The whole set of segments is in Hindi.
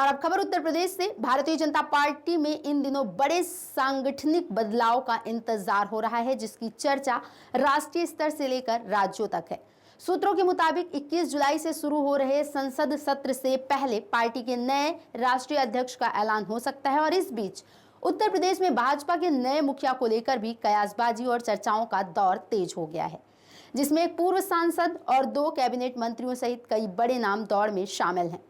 और अब खबर उत्तर प्रदेश से। भारतीय जनता पार्टी में इन दिनों बड़े सांगठनिक बदलाव का इंतजार हो रहा है, जिसकी चर्चा राष्ट्रीय स्तर से लेकर राज्यों तक है। सूत्रों के मुताबिक 21 जुलाई से शुरू हो रहे संसद सत्र से पहले पार्टी के नए राष्ट्रीय अध्यक्ष का ऐलान हो सकता है और इस बीच उत्तर प्रदेश में भाजपा के नए मुखिया को लेकर भी कयासबाजी और चर्चाओं का दौर तेज हो गया है, जिसमें एक पूर्व सांसद और 2 कैबिनेट मंत्रियों सहित कई बड़े नाम दौड़ में शामिल हैं।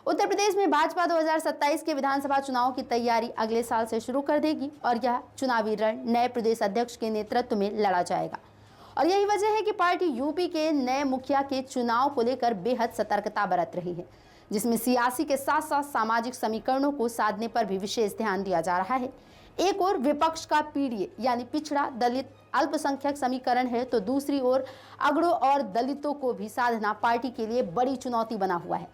उत्तर प्रदेश में भाजपा 2027 के विधानसभा चुनाव की तैयारी अगले साल से शुरू कर देगी और यह चुनावी रण नए प्रदेश अध्यक्ष के नेतृत्व में लड़ा जाएगा। और यही वजह है कि पार्टी यूपी के नए मुखिया के चुनाव को लेकर बेहद सतर्कता बरत रही है, जिसमें सियासी के साथ साथ सामाजिक समीकरणों को साधने पर भी विशेष ध्यान दिया जा रहा है। एक और विपक्ष का पीडीए यानी पिछड़ा दलित अल्पसंख्यक समीकरण है, तो दूसरी ओर अगड़ों और दलितों को भी साधना पार्टी के लिए बड़ी चुनौती बना हुआ है।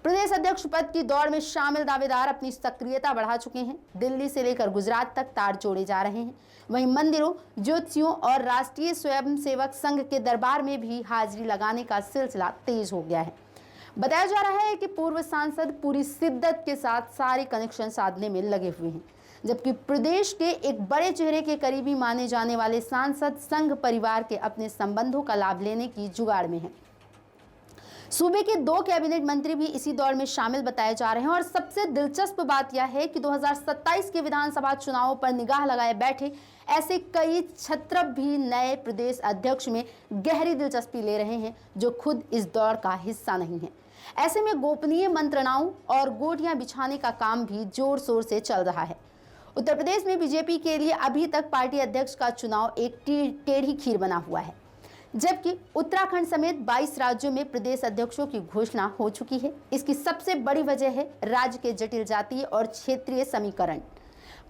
प्रदेश अध्यक्ष पद की दौड़ में शामिल दावेदार अपनी सक्रियता बढ़ा चुके हैं। दिल्ली से लेकर गुजरात तक तार जोड़े जा रहे हैं। वहीं मंदिरों, ज्योतिषियों और राष्ट्रीय स्वयंसेवक संघ के दरबार में भी हाजिरी लगाने का सिलसिला तेज हो गया है। बताया जा रहा है कि पूर्व सांसद पूरी शिद्दत के साथ सारे कनेक्शन साधने में लगे हुए हैं, जबकि प्रदेश के एक बड़े चेहरे के करीबी माने जाने वाले सांसद संघ परिवार के अपने संबंधों का लाभ लेने की जुगाड़ में हैं। सूबे के 2 कैबिनेट मंत्री भी इसी दौर में शामिल बताए जा रहे हैं और सबसे दिलचस्प बात यह है कि 2027 के विधानसभा चुनावों पर निगाह लगाए बैठे ऐसे कई छत्रप भी नए प्रदेश अध्यक्ष में गहरी दिलचस्पी ले रहे हैं, जो खुद इस दौर का हिस्सा नहीं है। ऐसे में गोपनीय मंत्रणाओं और गोटियां बिछाने का काम भी जोर शोर से चल रहा है। उत्तर प्रदेश में बीजेपी के लिए अभी तक पार्टी अध्यक्ष का चुनाव एक टेढ़ी खीर बना हुआ है, जबकि उत्तराखंड समेत 22 राज्यों में प्रदेश अध्यक्षों की घोषणा हो चुकी है। इसकी सबसे बड़ी वजह है राज्य के जटिल जातीय और क्षेत्रीय समीकरण।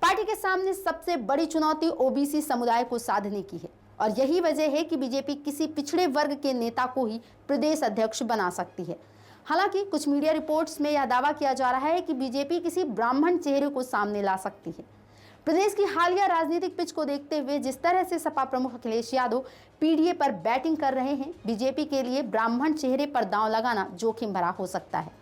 पार्टी के सामने सबसे बड़ी चुनौती ओबीसी समुदाय को साधने की है और यही वजह है कि बीजेपी किसी पिछड़े वर्ग के नेता को ही प्रदेश अध्यक्ष बना सकती है। हालांकि कुछ मीडिया रिपोर्ट्स में यह दावा किया जा रहा है कि बीजेपी किसी ब्राह्मण चेहरे को सामने ला सकती है। प्रदेश की हालिया राजनीतिक पिच को देखते हुए जिस तरह से सपा प्रमुख अखिलेश यादव पीडीए पर बैटिंग कर रहे हैं, बीजेपी के लिए ब्राह्मण चेहरे पर दांव लगाना जोखिम भरा हो सकता है।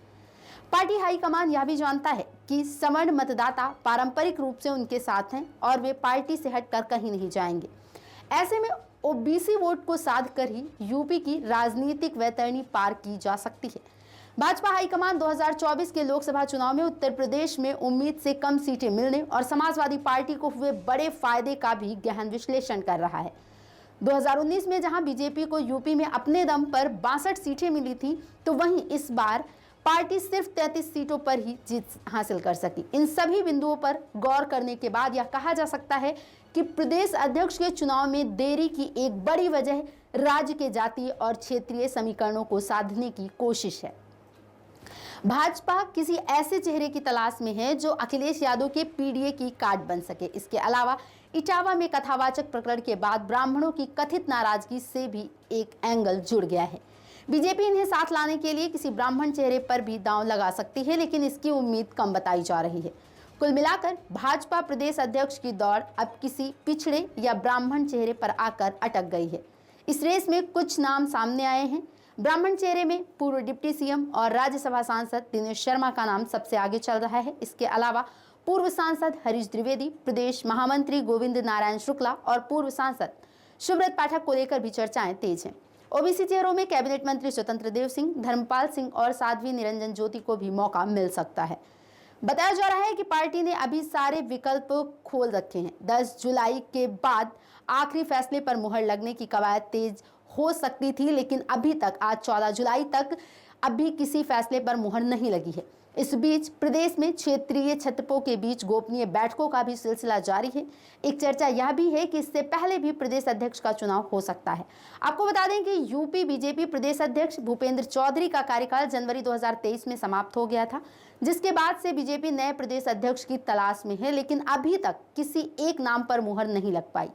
पार्टी हाईकमान यह भी जानता है कि सवर्ण मतदाता पारंपरिक रूप से उनके साथ हैं और वे पार्टी से हटकर कहीं नहीं जाएंगे। ऐसे में ओबीसी वोट को साध कर ही यूपी की राजनीतिक वैतरणी पार की जा सकती है। भाजपा हाईकमान 2024 के लोकसभा चुनाव में उत्तर प्रदेश में उम्मीद से कम सीटें मिलने और समाजवादी पार्टी को हुए बड़े फायदे का भी गहन विश्लेषण कर रहा है। 2019 में जहां बीजेपी को यूपी में अपने दम पर 62 सीटें मिली थी, तो वहीं इस बार पार्टी सिर्फ 33 सीटों पर ही जीत हासिल कर सकी। इन सभी बिंदुओं पर गौर करने के बाद यह कहा जा सकता है कि प्रदेश अध्यक्ष के चुनाव में देरी की एक बड़ी वजह राज्य के जातीय और क्षेत्रीय समीकरणों को साधने की कोशिश है। भाजपा किसी ऐसे चेहरे की तलाश में है जो अखिलेश यादव के पीडीए की कार्ड बन सके। इसके अलावा इटावा में कथावाचक प्रकरण के बाद ब्राह्मणों की कथित नाराजगी से भी एक एंगल जुड़ गया है। बीजेपी इन्हें साथ लाने के लिए किसी ब्राह्मण चेहरे पर भी दांव लगा सकती है, लेकिन इसकी उम्मीद कम बताई जा रही है। कुल मिलाकर भाजपा प्रदेश अध्यक्ष की दौड़ अब किसी पिछड़े या ब्राह्मण चेहरे पर आकर अटक गई है। इस रेस में कुछ नाम सामने आए हैं। ब्राह्मण चेहरे में पूर्व डिप्टी सीएम और राज्यसभा सांसद दिनेश शर्मा का नाम सबसे आगे चल रहा है। इसके अलावा पूर्व सांसद हरीश द्विवेदी, प्रदेश महामंत्री गोविंद नारायण शुक्ला और पूर्व सांसद सुब्रत पाठक को लेकर भी चर्चाएं तेज हैं। ओबीसी चेहरों में कैबिनेट मंत्री स्वतंत्र देव सिंह, धर्मपाल सिंह और साध्वी निरंजन ज्योति को भी मौका मिल सकता है। बताया जा रहा है कि पार्टी ने अभी सारे विकल्प खोल रखे हैं। 10 जुलाई के बाद आखिरी फैसले पर मुहर लगने की कवायद तेज हो सकती थी, लेकिन अभी तक आज 14 जुलाई तक अभी किसी फैसले पर मुहर नहीं लगी है। इस बीच प्रदेश में क्षेत्रीय छत्रपों के बीच गोपनीय बैठकों का भी सिलसिला जारी है। एक चर्चा यह भी है कि इससे पहले भी प्रदेश अध्यक्ष का चुनाव हो सकता है। आपको बता दें कि यूपी बीजेपी प्रदेश अध्यक्ष भूपेंद्र चौधरी का कार्यकाल जनवरी 2023 में समाप्त हो गया था, जिसके बाद से बीजेपी नए प्रदेश अध्यक्ष की तलाश में है, लेकिन अभी तक किसी एक नाम पर मुहर नहीं लग पाई।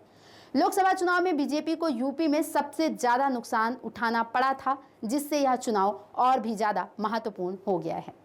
लोकसभा चुनाव में बीजेपी को यूपी में सबसे ज्यादा नुकसान उठाना पड़ा था, जिससे यह चुनाव और भी ज्यादा महत्वपूर्ण हो गया है।